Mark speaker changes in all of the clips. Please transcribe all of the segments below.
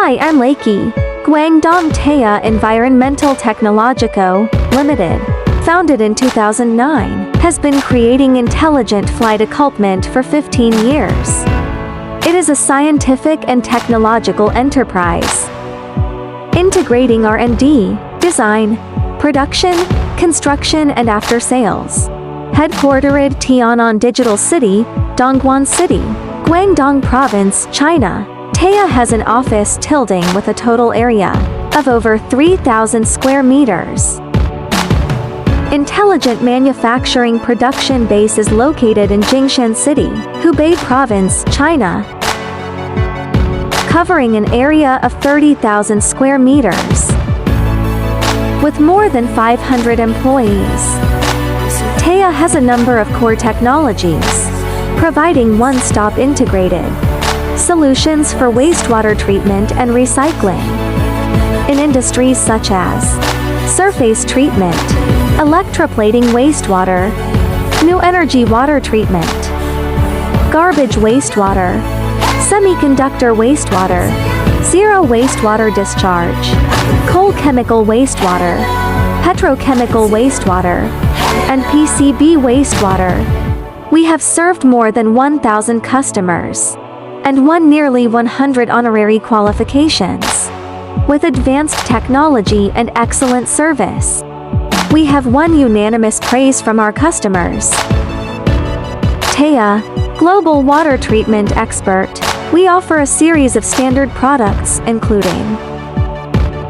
Speaker 1: Hi, I'm Lakey. Guangdong WTEYA Environmental Technologico, Limited, founded in 2009, has been creating intelligent flight equipment for 15 years. It is a scientific and technological enterprise, integrating R&D, design, production, construction and after-sales. Headquartered Tianan Digital City, Dongguan City, Guangdong Province, China. WTEYA has an office building with a total area of over 3,000 square meters. Intelligent Manufacturing Production Base is located in Jingshan City, Hubei Province, China, covering an area of 30,000 square meters. With more than 500 employees, WTEYA has a number of core technologies, providing one-stop integrated solutions for wastewater treatment and recycling in industries such as surface treatment, electroplating wastewater, new energy water treatment, garbage wastewater, semiconductor wastewater, zero wastewater discharge, coal chemical wastewater, petrochemical wastewater, and PCB wastewater. We have served more than 1,000 customers and won nearly 100 honorary qualifications. With advanced technology and excellent service, we have won unanimous praise from our customers. WTEYA, global water treatment expert, we offer a series of standard products including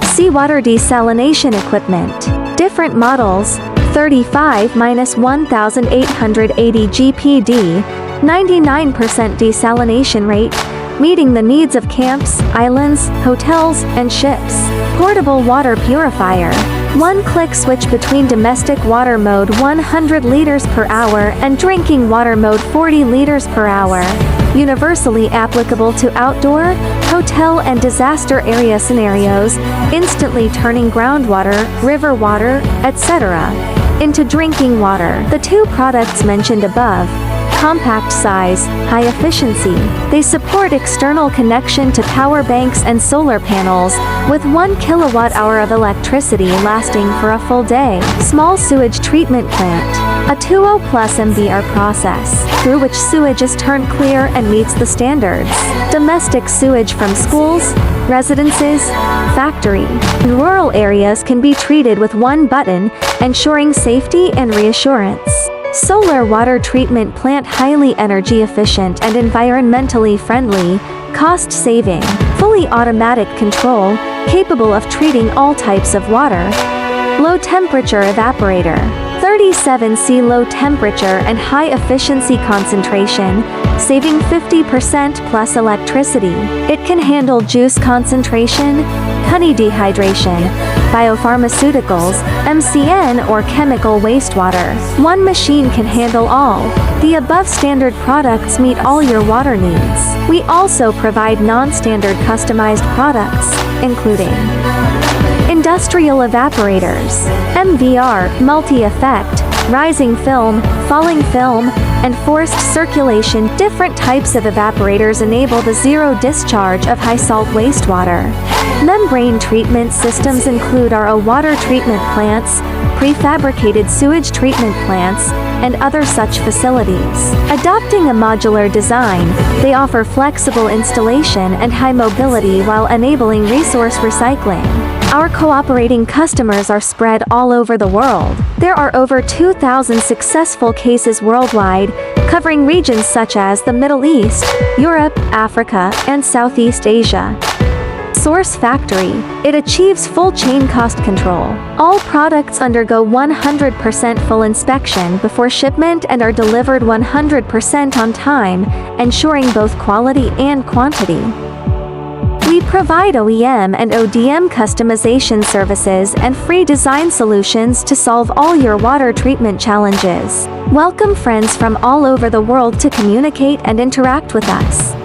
Speaker 1: seawater desalination equipment, different models, 35-1880 GPD, 99% desalination rate, meeting the needs of camps, islands, hotels, and ships. Portable water purifier, one-click switch between domestic water mode 100 liters per hour and drinking water mode 40 liters per hour. Universally applicable to outdoor, hotel and disaster area scenarios, instantly turning groundwater, river water, etc. into drinking water. The two products mentioned above, compact size, high efficiency. They support external connection to power banks and solar panels, with 1 kilowatt-hour of electricity lasting for a full day. Small sewage treatment plant, a 20+ MBR process, through which sewage is turned clear and meets the standards. Domestic sewage from schools, residences, factory, and rural areas can be treated with one button, ensuring safety and reassurance. Solar water treatment plant, highly energy efficient and environmentally friendly, cost-saving, fully automatic control, capable of treating all types of water. Low temperature evaporator, 37°C low temperature and high efficiency concentration, saving 50% plus electricity. It can handle juice concentration, honey dehydration, biopharmaceuticals, MCN or chemical wastewater. One machine can handle all. The above standard products meet all your water needs. We also provide non-standard customized products, including industrial evaporators, MVR, multi-effect, rising film, falling film, and forced circulation. Different types of evaporators enable the zero discharge of high salt wastewater. Membrane treatment systems include RO water treatment plants, prefabricated sewage treatment plants, and other such facilities. Adopting a modular design, they offer flexible installation and high mobility while enabling resource recycling. Our cooperating customers are spread all over the world. There are over 2,000 successful cases worldwide, covering regions such as the Middle East, Europe, Africa, and Southeast Asia. Source factory, it achieves full chain cost control. All products undergo 100% full inspection before shipment and are delivered 100% on time, ensuring both quality and quantity. We provide OEM and ODM customization services and free design solutions to solve all your water treatment challenges. Welcome friends from all over the world to communicate and interact with us.